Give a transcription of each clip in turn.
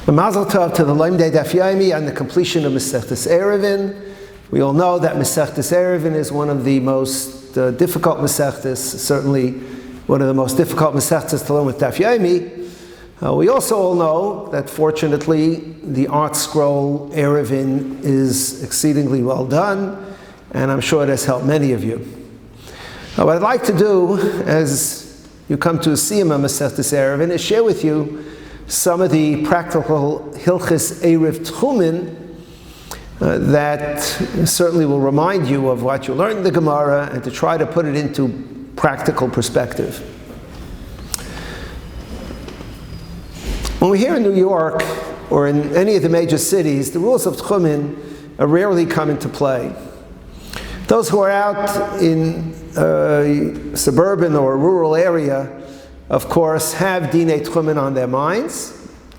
A mazel tov to the Limdei Daf Yomi on the completion of Masechtas Eruvin. We all know that Masechtas Eruvin is one of the most difficult Masechtas, certainly one of the most difficult Masechtas to learn with Daf Yomi. We also all know that fortunately the art scroll Eruvin is exceedingly well done, and I'm sure it has helped many of you. What I'd like to do as you come to Siyum Masechtas Eruvin is share with you some of the practical Hilchos Techumim that certainly will remind you of what you learned in the Gemara and to try to put it into practical perspective. When we're here in New York or in any of the major cities, the rules of Techumim rarely come into play. Those who are out in a suburban or a rural area, of course, have Dinei Techumim on their minds.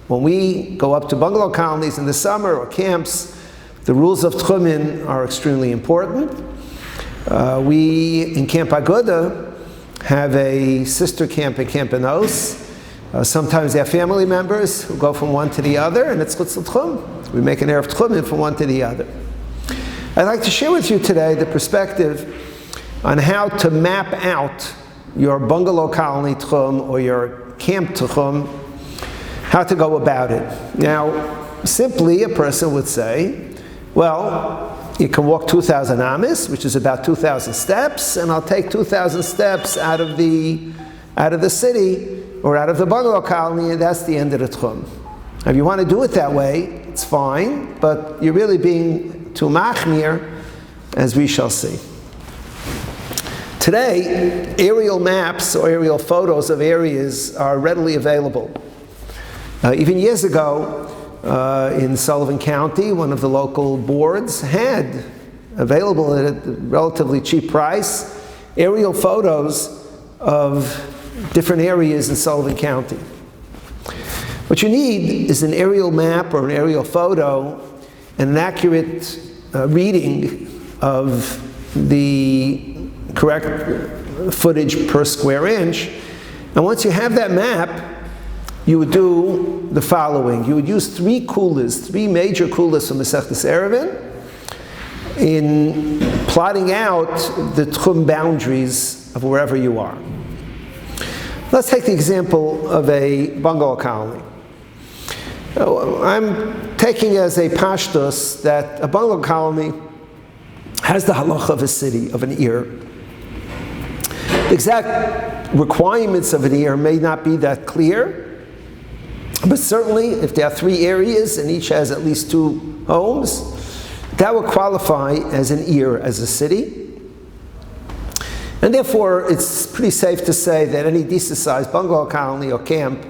When we go up to bungalow colonies in the summer or camps, the rules of Techumim are extremely important. We, in Camp Aguda, have a sister camp in Camp Enos. Sometimes they have family members who go from one to the other, and it's Chutz L'Tchum. We make an Erev Techumim from one to the other. I'd like to share with you today the perspective on how to map out your bungalow colony Techum or your camp Techum, how to go about it. Now, simply a person would say, well, you can walk 2,000 amis, which is about 2,000 steps, and I'll take 2,000 steps out of the city or out of the bungalow colony, and that's the end of the Techum. If you want to do it that way, it's fine, but you're really being too machmir, as we shall see. Today, aerial maps or aerial photos of areas are readily available. Even years ago, in Sullivan County, one of the local boards had available at a relatively cheap price aerial photos of different areas in Sullivan County. What you need is an aerial map or an aerial photo and an accurate reading of the correct footage per square inch. And once you have that map, you would do the following. You would use three major kulas from Masechtas Eruvin in plotting out the Techum boundaries of wherever you are. Let's take the example of a bungalow colony. I'm taking as a pashtus that a bungalow colony has the halacha of a city, of an ir. The exact requirements of an ir may not be that clear, but certainly if there are three areas and each has at least two homes, that would qualify as an ir, as a city. And therefore, it's pretty safe to say that any decent-sized bungalow colony or camp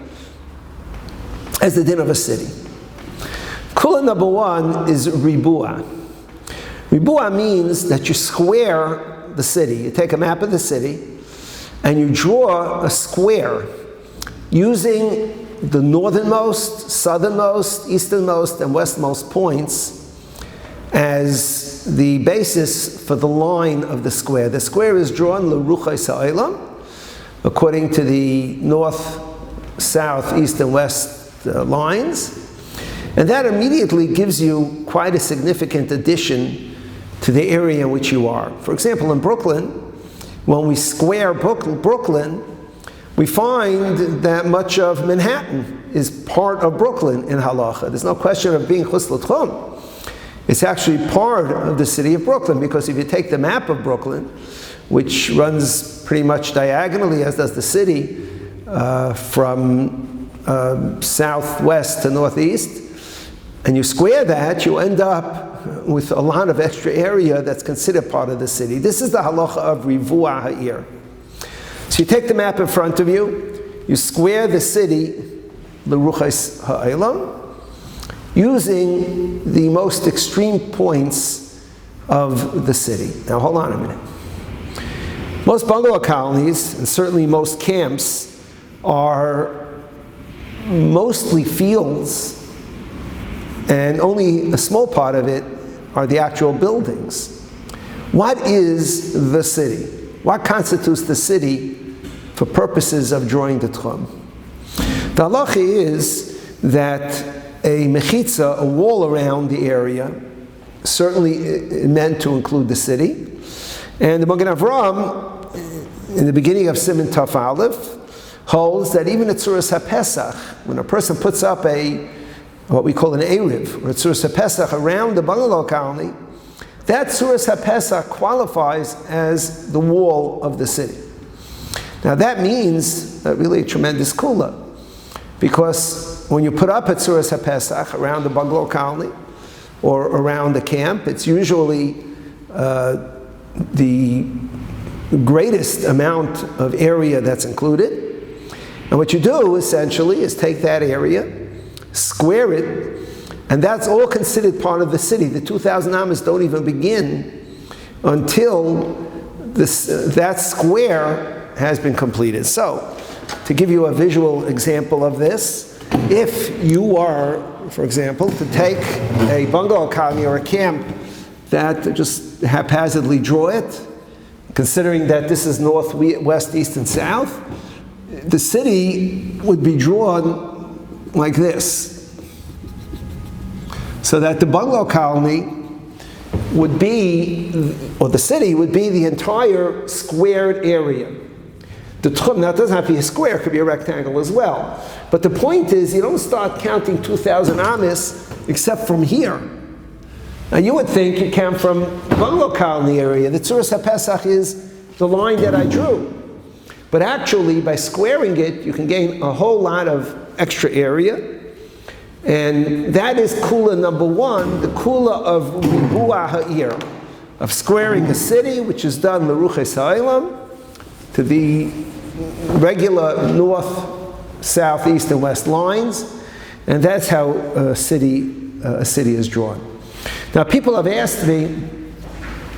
has the din of a city. Kula number one is ribua. Ribua means that you square the city. You take a map of the city and you draw a square using the northernmost, southernmost, easternmost, and westmost points as the basis for the line of the square. The square is drawn l'ruchos ha'olam, according to the north, south, east, and west lines. And that immediately gives you quite a significant addition to the area in which you are. For example, in Brooklyn, when we square Brooklyn, we find that much of Manhattan is part of Brooklyn in Halacha. There's no question of being Chutz L'Tchum. It's actually part of the city of Brooklyn, because if you take the map of Brooklyn, which runs pretty much diagonally, as does the city, from southwest to northeast, and you square that, you end up with a lot of extra area that's considered part of the city. This is the halacha of rivua ha'ir. So you take the map in front of you, you square the city, l'ruchos ha'olam, using the most extreme points of the city. Now hold on a minute. Most bungalow colonies, and certainly most camps, are mostly fields, and only a small part of it are the actual buildings. What is the city? What constitutes the city for purposes of drawing the Techum? The halacha is that a mechitza, a wall around the area, certainly meant to include the city. And the Magen Avraham, in the beginning of Siman Taf Aleph, holds that even at Tzuras HaPesach, when a person puts up what we call an Eruv, or a Tzuras HaPesach around the bungalow colony, that Tzuras HaPesach qualifies as the wall of the city. Now that means really a tremendous kula, because when you put up a Tzuras HaPesach around the bungalow colony, or around the camp, it's usually the greatest amount of area that's included. And what you do, essentially, is take that area, square it, and that's all considered part of the city. The 2,000 amas don't even begin until that square has been completed. So, to give you a visual example of this, if you are, for example, to take a bungalow colony or a camp that just haphazardly draw it, considering that this is north, west, east, and south, the city would be drawn like this. So that the bungalow colony would be, or the city would be the entire squared area. The Techumim, now it doesn't have to be a square, it could be a rectangle as well. But the point is, you don't start counting 2,000 amas except from here. Now you would think you count from the bungalow colony area. The Tzuras HaPesach is the line that I drew. But actually, by squaring it, you can gain a whole lot of extra area. And that is kula number one, the kula of ribuah ha'ir, of squaring the city, which is done l'ruches ha'olam, to the regular north, south, east, and west lines. And that's how a city is drawn. Now, people have asked me,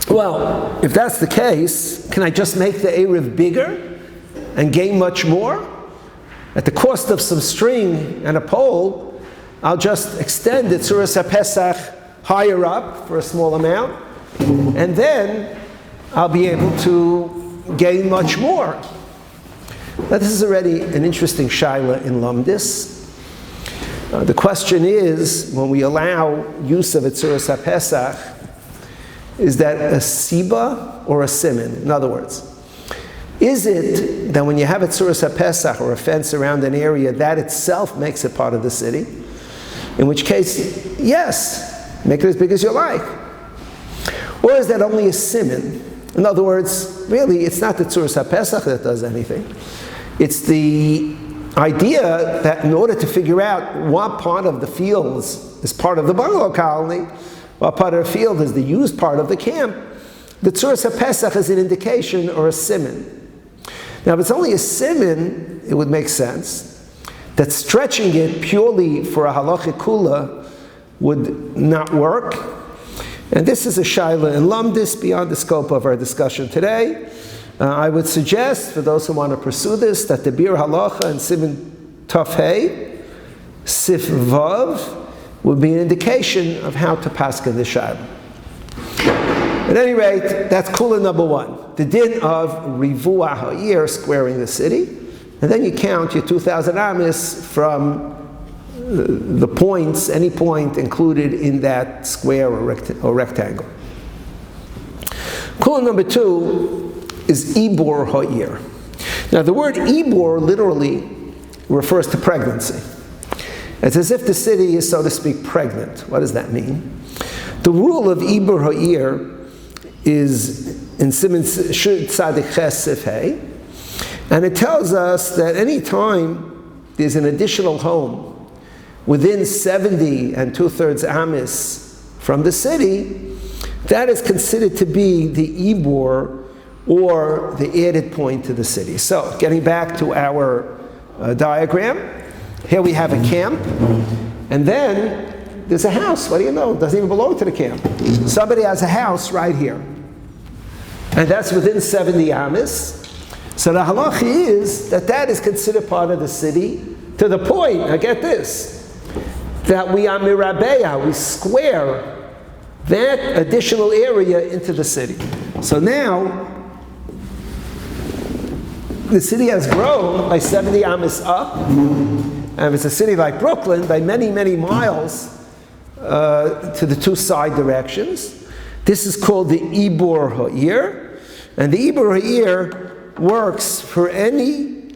well, if that's the case, can I just make the Eruv bigger and gain much more? At the cost of some string and a pole, I'll just extend the Tzuras HaPesach higher up for a small amount, and then I'll be able to gain much more. Now, this is already an interesting shaila in Lamdis. The question is, when we allow use of a Tzuras HaPesach, is that a siba or a siman? In other words, is it that when you have a Tzuras HaPesach or a fence around an area, that itself makes it part of the city? In which case, yes, make it as big as you like. Or is that only a siman? In other words, really, it's not the Tzuras HaPesach that does anything. It's the idea that in order to figure out what part of the fields is part of the bungalow colony, what part of the field is the used part of the camp, the Tzuras HaPesach is an indication or a siman. Now, if it's only a siman, it would make sense that stretching it purely for a halachic kula would not work. And this is a shaila in Lamdis beyond the scope of our discussion today. I would suggest, for those who want to pursue this, that the Bir Halacha and Siman Taf Hey, Sif Vav, would be an indication of how to paskin the shaila. At any rate, that's kula number one. The din of rivuah ha'ir, squaring the city. And then you count your 2,000 amas from the points, any point included in that square or rectangle. Kula number two is ibor ha'ir. Now the word ibor literally refers to pregnancy. It's as if the city is, so to speak, pregnant. What does that mean? The rule of ibor ha'ir is in Siman Tzadik Ches Sif Hey, and it tells us that any time there's an additional home within 70 and 2/3 amas from the city, that is considered to be the ibor, or the added point to the city. So, getting back to our diagram, here we have a camp, and then there's a house. What do you know? It doesn't even belong to the camp. Somebody has a house right here, and that's within 70 amas. So the halacha is that is considered part of the city, to the point, now get this, that we are mirabeya, we square that additional area into the city. So now, the city has grown by 70 amas up, and if it's a city like Brooklyn, by many, many miles to the two side directions. This is called the Ibor Ha'ir, and the Ibor Ha'ir works for any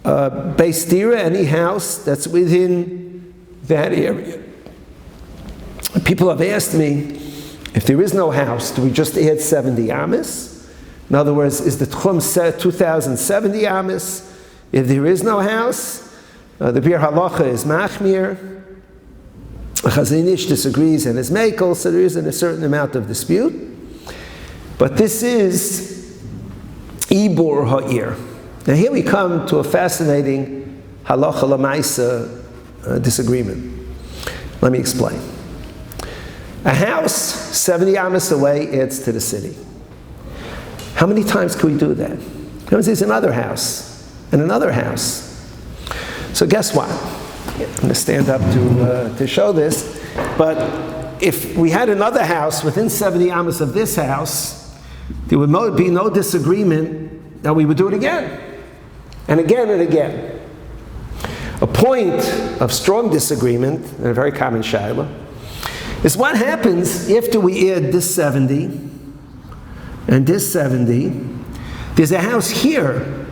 Beis Dira, any house that's within that area. People have asked me, if there is no house, do we just add 70 amis? In other words, is the Tchum set 2,070 amis? If there is no house, the Bir Halacha is Machmir. Chazon Ish disagrees and is Mekel, so there isn't a certain amount of dispute. But this is Ibor Ha'ir. Now here we come to a fascinating Halacha LMaaseh disagreement. Let me explain. A house 70 amas away adds to the city. How many times can we do that? Because there's another house and another house. So guess what? I'm going to stand up to show this, but if we had another house within 70 amas of this house, there would be no disagreement that we would do it again, and again and again. A point of strong disagreement, and a very common shaila, is what happens after we add this 70 and this 70. There's a house here.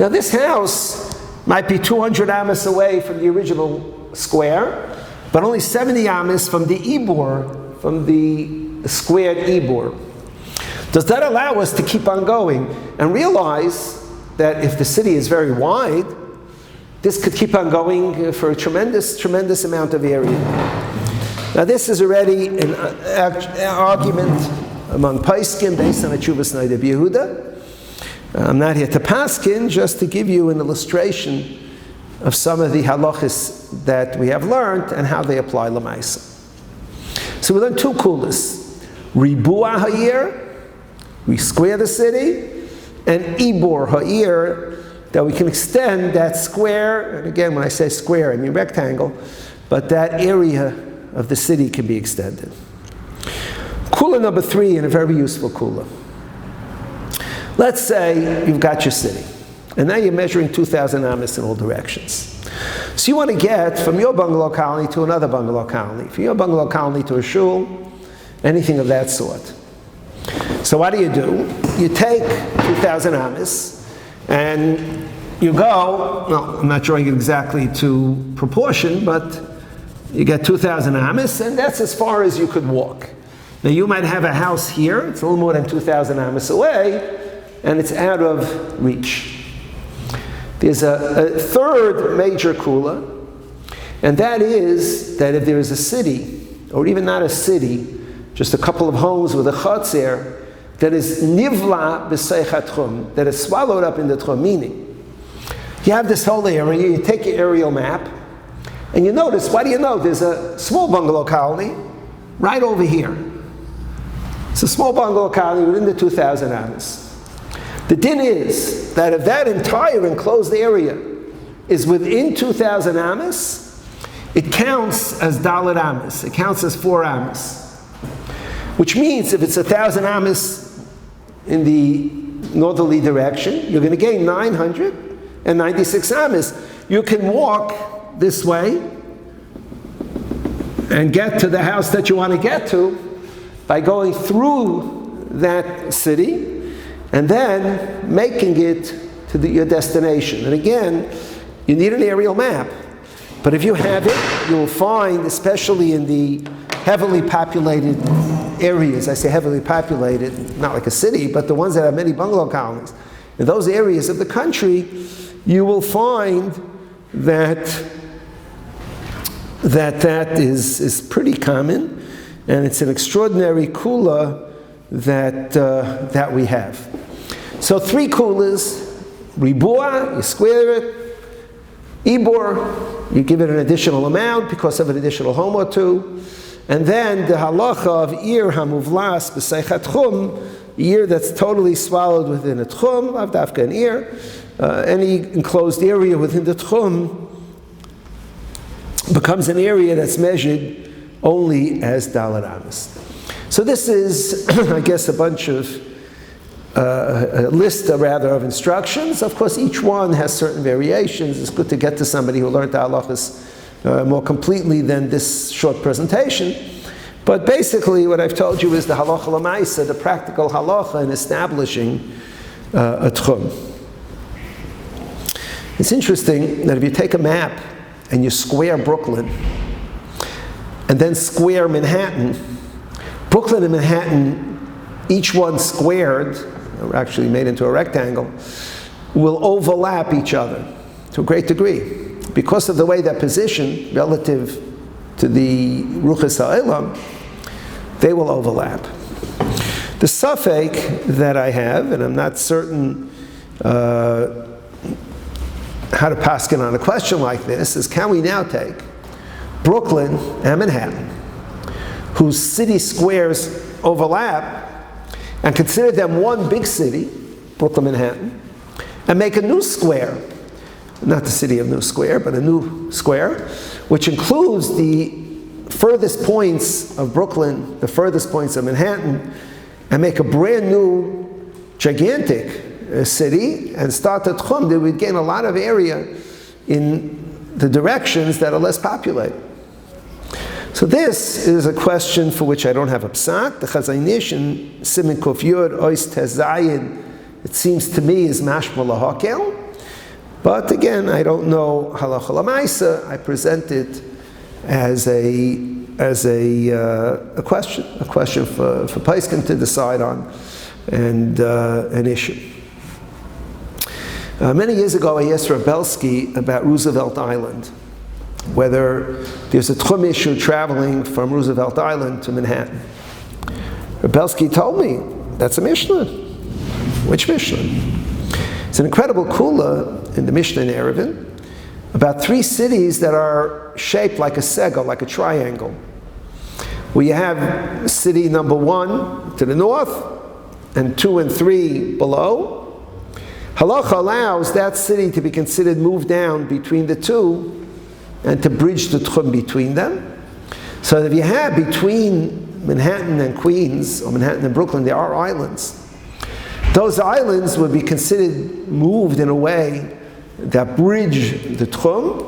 Now this house might be 200 amas away from the original square, but only 70 amas from the Ibor, from the squared Ibor. Does that allow us to keep on going and realize that if the city is very wide, this could keep on going for a tremendous, tremendous amount of area? Now this is already an argument among Paiskim based on a Tshuvas Noda B'Yehuda. I'm not here to paskin, just to give you an illustration of some of the halachas that we have learned and how they apply LMaaseh. So we learned two kulas: Ribua Ha'ir, we square the city, and Ibor Ha'ir, that we can extend that square. And again, when I say square, I mean rectangle, but that area of the city can be extended. Kula number 3, and a very useful kula. Let's say you've got your city, and now you're measuring 2,000 amas in all directions. So you want to get from your bungalow colony to another bungalow colony, from your bungalow colony to a shul, anything of that sort. So what do? You take 2,000 amas, and you go, well, I'm not drawing it exactly to proportion, but you get 2,000 amas, and that's as far as you could walk. Now you might have a house here, it's a little more than 2,000 amas away, and it's out of reach. There's a third major kula, and that is that if there is a city, or even not a city, just a couple of homes with a chotzer, that is nivla b'seich HaTchum, that is swallowed up in the Tchum, meaning you have this whole area, you take your aerial map, and you notice, what do you know? There's a small bungalow colony right over here. It's a small bungalow colony within the 2,000 amas. The din is that if that entire enclosed area is within 2,000 amas, it counts as dalet amas. It counts as 4 amas. Which means if it's 1,000 amas in the northerly direction, you're going to gain 996 amas. You can walk this way and get to the house that you want to get to by going through that city and then making it to your destination. And again, you need an aerial map. But if you have it, you will find, especially in the heavily populated areas, I say heavily populated, not like a city, but the ones that have many bungalow colonies, in those areas of the country, you will find that is pretty common, and it's an extraordinary kula that we have. So 3 kulas: Ribua, you square it; Ibor, you give it an additional amount because of an additional home or two; and then the halacha of Ir hamuvlas b'seich HaTchum, Ir that's totally swallowed within a tchum, lav dafka an Ir, any enclosed area within the tchum becomes an area that's measured only as dalet amas. So this is, I guess, a bunch of a list, rather, of instructions. Of course, each one has certain variations. It's good to get to somebody who learned the halachas more completely than this short presentation. But basically, what I've told you is the halacha LMaaseh, the practical halacha in establishing a tchum. It's interesting that if you take a map and you square Brooklyn and then square Manhattan, Brooklyn and Manhattan, each one squared, or actually made into a rectangle, will overlap each other to a great degree. Because of the way they're positioned relative to the Ruchas HaOlam, they will overlap. The suffix that I have, and I'm not certain how to paskin on a question like this, is can we now take Brooklyn and Manhattan, whose city squares overlap, and consider them one big city, Brooklyn, Manhattan, and make a new square, not the city of New Square, but a new square, which includes the furthest points of Brooklyn, the furthest points of Manhattan, and make a brand new, gigantic city, and start a tchum. They would gain a lot of area in the directions that are less populated. So this is a question for which I don't have a psak. The Chazon Ish in Siman Kuf Yud Ois Tes Zayin, it seems to me, is mashma lahakel. But again, I don't know halacha LMaaseh. I present it as a question for Paiskin to decide on, and an issue. Many years ago, I asked Rav Belsky about Roosevelt Island, whether there's a tchum issue traveling from Roosevelt Island to Manhattan. Rav Belsky told me, that's a Mishnah. Which Mishnah? It's an incredible kula in the Mishnah in Eruvin about 3 cities that are shaped like a segel, like a triangle. We have city number 1 to the north, and 2 and 3 below. Halacha allows that city to be considered moved down between the 2 and to bridge the tchum between them. So if you have between Manhattan and Queens, or Manhattan and Brooklyn, there are islands. Those islands would be considered moved in a way that bridge the tchum.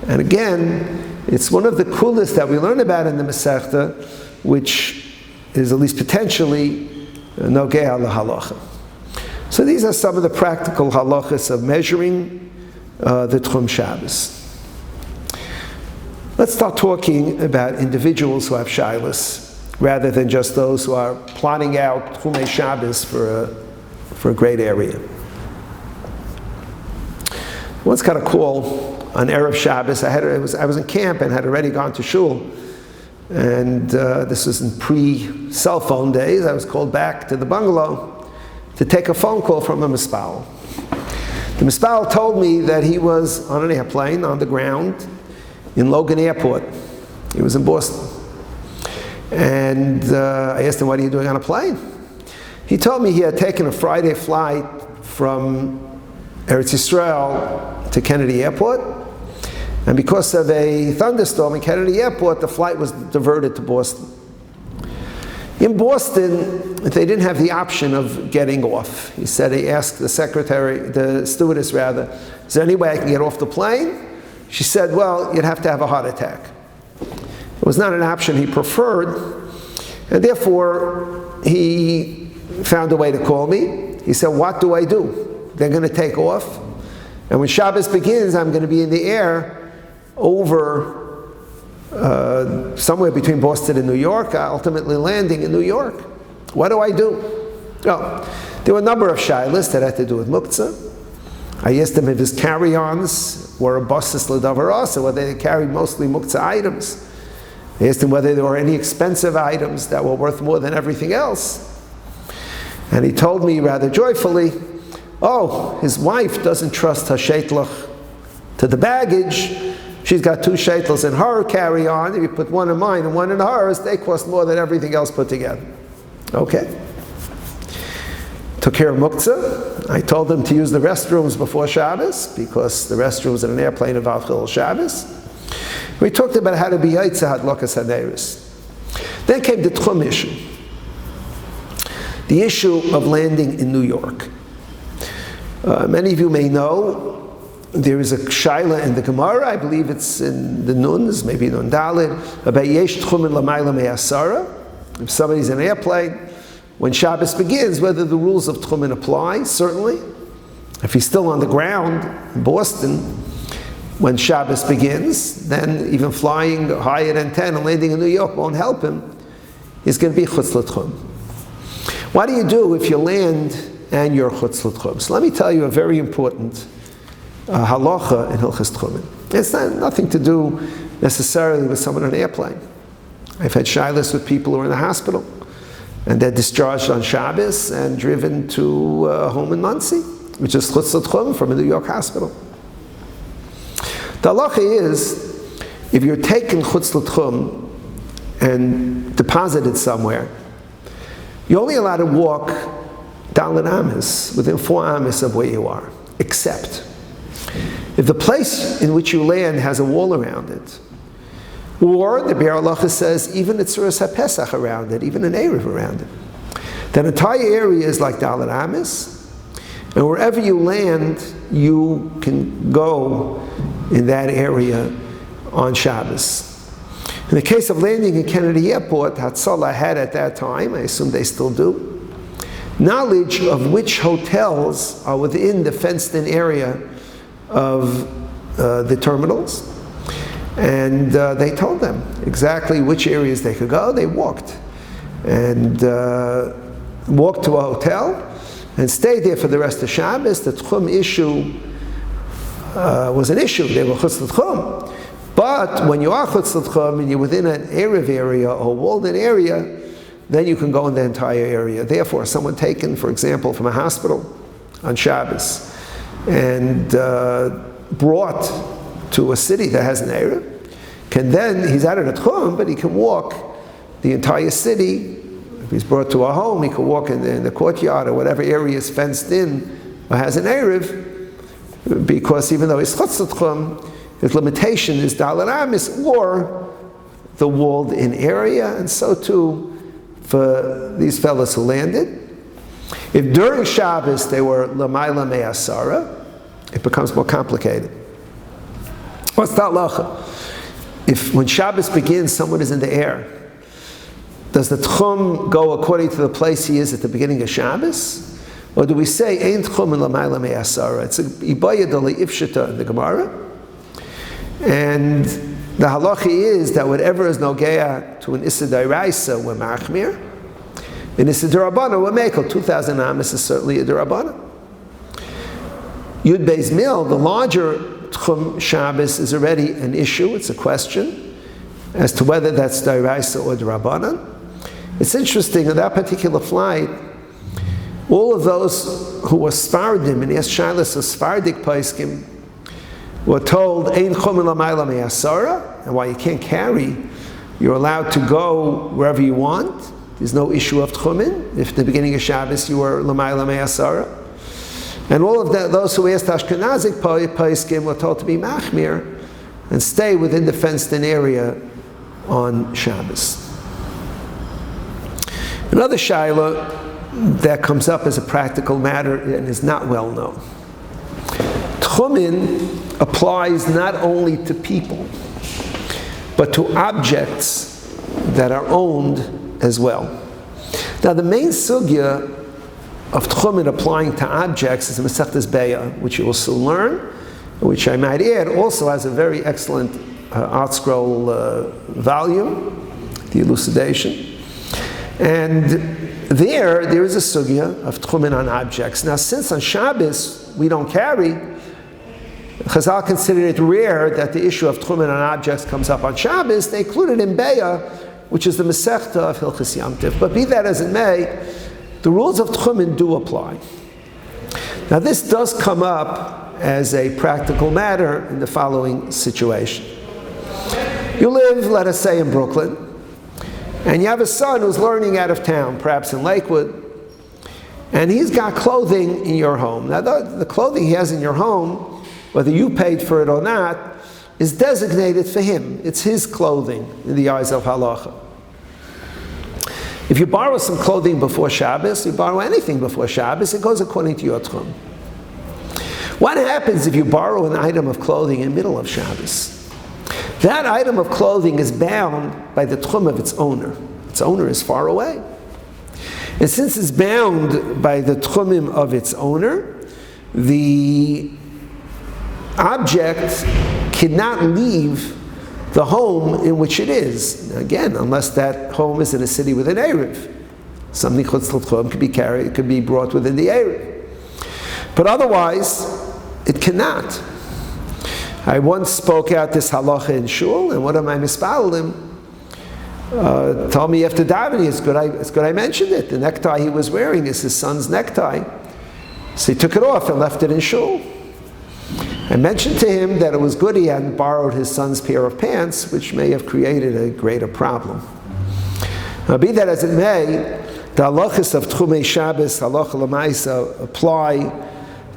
And again, it's one of the coolest that we learn about in the Masechta, which is at least potentially nogei al halacha. So these are some of the practical halachas of measuring the Tchum Shabbos. Let's start talking about individuals who have shilas, rather than just those who are plotting out Tchumei Shabbos for a great area. Once got a call on Erev Shabbos. I was in camp and had already gone to shul, and this was in pre-cell phone days. I was called back to the bungalow to take a phone call from a mispal. The mispal told me that he was on an airplane on the ground in Logan Airport. He was in Boston. And I asked him, what are you doing on a plane? He told me he had taken a Friday flight from Eretz Yisroel to Kennedy Airport. And because of a thunderstorm in Kennedy Airport, the flight was diverted to Boston. In Boston, they didn't have the option of getting off. He said, he asked the stewardess, is there any way I can get off the plane? She said, well, you'd have to have a heart attack. It was not an option he preferred, and therefore he found a way to call me. He said, what do I do? They're going to take off, and when Shabbos begins, I'm going to be in the air over somewhere between Boston and New York, ultimately landing in New York. What do I do? Oh, there were a number of shilas that had to do with muktzah. I asked him if his carry-ons were a basis l'davar, or whether they carried mostly muktzah items. I asked him whether there were any expensive items that were worth more than everything else. And he told me rather joyfully, oh, his wife doesn't trust her sheitlach to the baggage. She's got 2 sheitels in her carry-on. If you put one in mine and one in hers, they cost more than everything else put together. Okay. Took care of muktzah. I told them to use the restrooms before Shabbos, because the restrooms in an airplane involve Chilul Shabbos. We talked about how to be Yaitza Hadlokas Haneris. Then came the Tchum issue. The The issue of landing in New York. Many of you may know there is a shaila in the Gemara, I believe it's in the Nuns, maybe Nun Daled, about yesh tchumin lamayla me'asara. If somebody's in an airplane, when Shabbos begins, whether the rules of Techumim apply, certainly. If he's still on the ground in Boston, when Shabbos begins, then even flying higher than 10 and landing in New York won't help him. He's going to be chutz l'tchum. What do you do if you land and you're chutz l'tchum? So let me tell you a very important halacha in Hilchos Techumim. It's nothing to do necessarily with someone on an airplane. I've had shilas with people who are in the hospital, and they're discharged on Shabbos and driven to a home in Monsey, which is chutz l'tchum from a New York hospital. The halacha is, if you're taken chutz l'tchum and deposited somewhere, you're only allowed to walk dalet amis, within 4 amis of where you are, except if the place in which you land has a wall around it, or the Be'er Halacha says even a tzuras HaPesach around it, even an Eruv around it, that entire area is like dalet amis, and wherever you land, you can go in that area on Shabbos. In the case of landing in Kennedy Airport, Hatzalah had at that time, I assume they still do, knowledge of which hotels are within the fenced-in area of the terminals. And they told them exactly which areas they could go. They walked. And walked to a hotel and stayed there for the rest of Shabbos. The Tchum issue was an issue. They were chutz l'tchum. But when you are chutz l'tchum and you're within an Eruv area or a walled-in area, then you can go in the entire area. Therefore, someone taken, for example, from a hospital on Shabbos and brought to a city that has an Eruv, can then, he's out of the Tchum, but he can walk the entire city. If he's brought to a home, he can walk in the courtyard or whatever area is fenced in or has an Eruv, because even though he's chutz l'tchum, his limitation is dalet amis or the walled-in area, and so too for these fellows who landed. If during Shabbos they were lamayla me'asara, it becomes more complicated. What's the halacha? If when Shabbos begins, someone is in the air, does the tchum go according to the place he is at the beginning of Shabbos? Or do we say, ein tchum lamayla me'asara? It's a ibayah dali ifshita in the Gemara. And the halacha is that whatever is nogeah to an issa d'oraisa, we're machmir. In issa d'rabbanan, we're mekel. 2,000 amis is certainly a d'rabbanan. Yud Beis Mil, the larger Tchum Shabbos, is already an issue. It's a question as to whether that's d'oraisa or d'rabbanan. It's interesting, on that particular flight, all of those who were Sfardim, and yes, Shilas of Sfardik Paiskim, were told, Ein Chum Lamayla Me'asara, and while you can't carry, you're allowed to go wherever you want. There's no issue of Tchumin. If at the beginning of Shabbos you were Lamayla Me'asara. And all of those who asked Ashkenazic Paiskim were told to be Machmir and stay within the fenced-in area on Shabbos. Another Shaila that comes up as a practical matter and is not well known. Tchumin applies not only to people, but to objects that are owned as well. Now, the main sugya of Techumim applying to objects is the Masechtas Beya, which you will soon learn, which I might add also has a very excellent art scroll volume, the elucidation. And there is a sugya of Techumim on objects. Now, since on Shabbos we don't carry, Chazal considered it rare that the issue of Techumim on objects comes up on Shabbos. They included in Beya, which is the Masechta of Hilchos Yom Tov. But be that as it may, the rules of Techumim do apply. Now this does come up as a practical matter in the following situation. You live, let us say, in Brooklyn, and you have a son who's learning out of town, perhaps in Lakewood, and he's got clothing in your home. Now the clothing he has in your home, whether you paid for it or not, is designated for him. It's his clothing in the eyes of Halacha. If you borrow some clothing before Shabbos, you borrow anything before Shabbos, it goes according to your tchum. What happens if you borrow an item of clothing in the middle of Shabbos? That item of clothing is bound by the tchum of its owner. Its owner is far away. And since it's bound by the Techumim of its owner, the object cannot leave the home in which it is. Again, unless that home is in a city with an Eruv. Something chutz l'tchum could be carried, it could be brought within the Eruv. But otherwise, it cannot. I once spoke out this halacha in shul, and one of my mispalim told me after davening, it's good I mentioned it. The necktie he was wearing is his son's necktie. So he took it off and left it in shul. I mentioned to him that it was good he hadn't borrowed his son's pair of pants, which may have created a greater problem. Be that as it may, the halachas of Tchumei Shabbos, Halacha LMaaseh, apply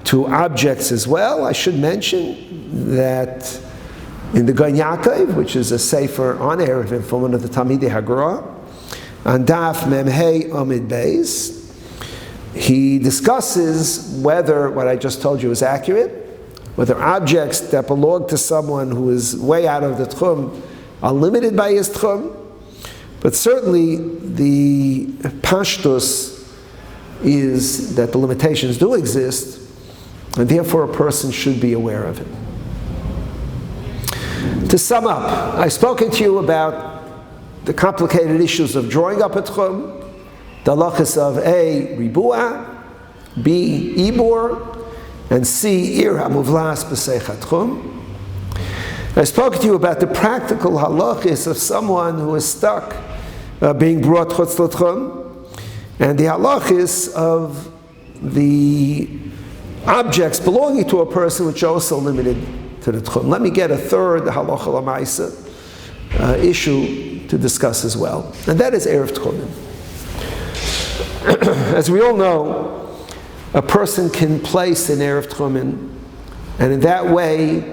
to objects as well. I should mention that in the Gan Yaakov, which is a sefer on Eruvin from one of the Talmidei Hagra, on Daf Mem Hey Amid Beis, he discusses whether what I just told you is accurate, whether objects that belong to someone who is way out of the tchum are limited by his tchum, but certainly the pashtus is that the limitations do exist, and therefore a person should be aware of it. To sum up, I've spoken to you about the complicated issues of drawing up a tchum, the halachas of A, ribua, B, ibur, and C, ir hamuvlas b'seich hatchum. I spoke to you about the practical halachas of someone who is stuck being brought chutz l'tchum, and the halachas of the objects belonging to a person which are also limited to the tchum. Let me get a third halacha l'maaseh issue to discuss as well, and that is erev tchumim. As we all know, a person can place an erev tchumim, and in that way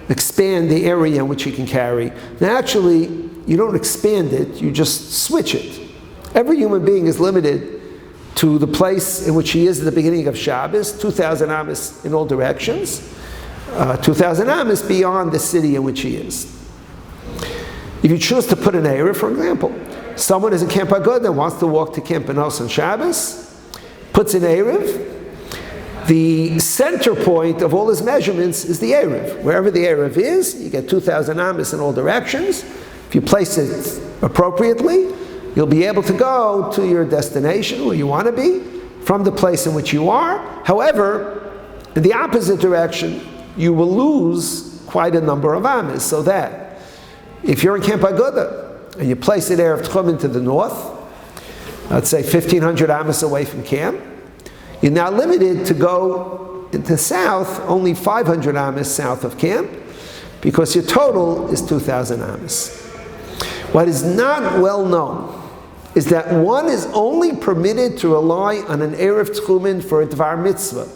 expand the area in which he can carry. Naturally, you don't expand it; you just switch it. Every human being is limited to the place in which he is at the beginning of Shabbos, 2,000 amas in all directions. 2,000 amas beyond the city in which he is. If you choose to put an Erev, for example, someone is in Camp HaGud and wants to walk to Camp Benos on Shabbos, puts an Erev, the center point of all his measurements is the Erev. Wherever the Erev is, you get 2,000 amas in all directions. If you place it appropriately, you'll be able to go to your destination where you want to be from the place in which you are. However, in the opposite direction, you will lose quite a number of amas, so that if you're in Camp HaGudah and you place an Erev Techumim to the north, let's say 1,500 amas away from camp, you're now limited to go into south, only 500 amas south of camp, because your total is 2,000 amas. What is not well known is that one is only permitted to rely on an Erev Techumim for a Dvar Mitzvah.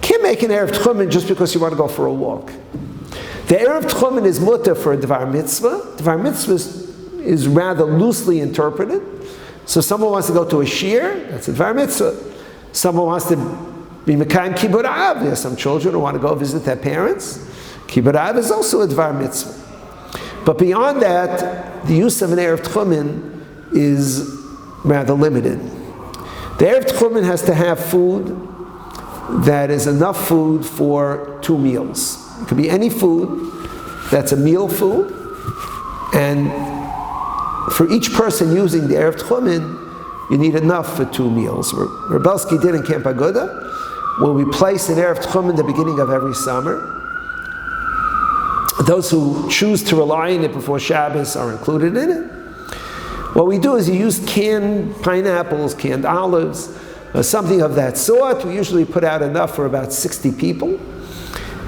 Can't make an Erev Techumim just because you want to go for a walk. The Erev Techumim is mutter for a Dvar Mitzvah. Dvar Mitzvah is rather loosely interpreted. So someone wants to go to a shir, that's a Dvar Mitzvah. Someone wants to be Mekayim Kibbur Av. There are some children who want to go visit their parents. Kibbur Av is also a Dvar Mitzvah. But beyond that, the use of an Erev Techumim is rather limited. The Erev Techumim has to have food that is enough food for 2 meals. It could be any food that's a meal food, and for each person using the Erev Techumim, you need enough for 2 meals. Rebelski did in Camp HaGudah, where we place an Erev Techumim at the beginning of every summer. Those who choose to rely on it before Shabbos are included in it. What we do is you use canned pineapples, canned olives, something of that sort. We usually put out enough for about 60 people.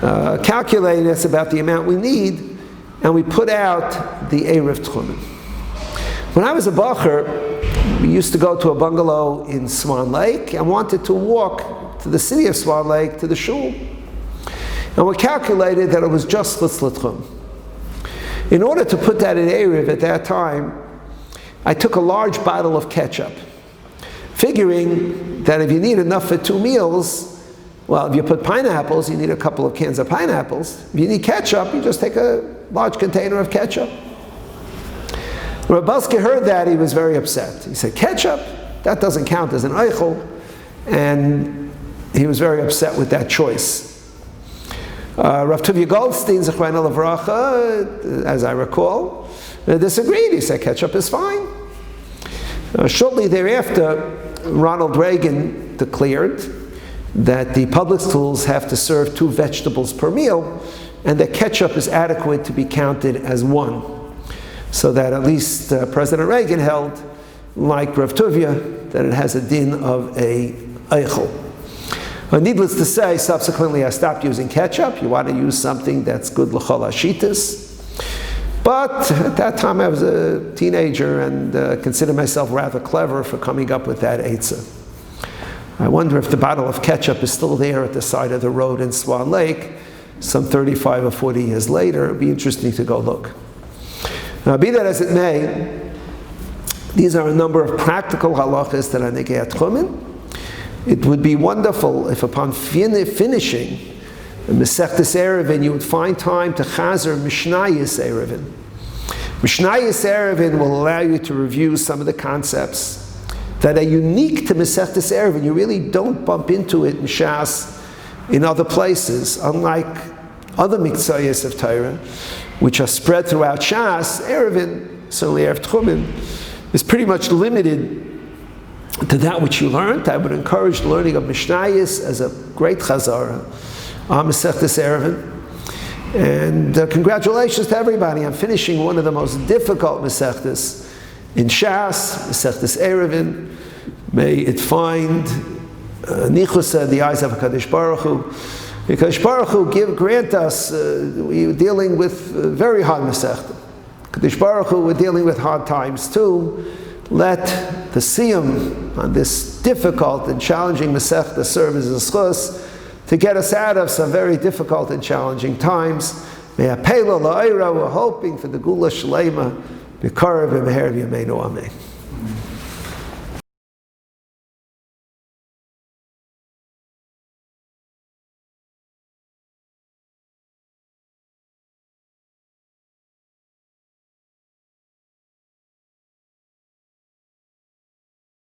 Calculating that's about the amount we need, and we put out the Erev Techumim. When I was a bacher, we used to go to a bungalow in Swan Lake and wanted to walk to the city of Swan Lake to the shul. And we calculated that it was just chutz l'tchum. In order to put that in Erev at that time, I took a large bottle of ketchup, figuring that if you need enough for 2 meals, well, if you put pineapples, you need a couple of cans of pineapples. If you need ketchup, you just take a large container of ketchup. When Rabbelski heard that, he was very upset. He said, ketchup? That doesn't count as an eichel. And he was very upset with that choice. Rav Tuvia Goldstein, Zechrein Levracha, as I recall, disagreed. He said ketchup is fine. Shortly thereafter, Ronald Reagan declared that the public schools have to serve 2 vegetables per meal, and that ketchup is adequate to be counted as 1. So that at least President Reagan held, like Rav Tuvia, that it has a din of a eichel. Needless to say, subsequently I stopped using ketchup. You want to use something that's good l'chol hashitas. But at that time I was a teenager and considered myself rather clever for coming up with that eitzah. I wonder if the bottle of ketchup is still there at the side of the road in Swan Lake some 35 or 40 years later. It would be interesting to go look. Now, be that as it may, these are a number of practical halachas that are negei Techumim. It would be wonderful if upon finishing Masechtas Eruvin, you would find time to chazer Mishnayos Eruvin. Mishnayos Eruvin will allow you to review some of the concepts that are unique to Masechtas Eruvin. You really don't bump into it in Shas in other places, unlike other mitzvahs of Torah, which are spread throughout Shas. Eruvin, certainly Erev Techumim, is pretty much limited to that which you learned. I would encourage the learning of Mishnayos as a great chazara on Masechtas Eruvin. And congratulations to everybody on finishing one of the most difficult Masechtas in Shas, Masechtas Eruvin. May it find nichusa in the eyes of HaKadosh Baruch Hu. Because Baruch Hu grant us, we're dealing with very hard Masechta. HaKadosh Baruch Hu, we're dealing with hard times too. Let the Siyum on this difficult and challenging Masechta serve as a schus to get us out of some very difficult and challenging times. May Apela La'ira, we're hoping for the Gula Shalema, B'Karav B'Meher B'Yameinu Amen.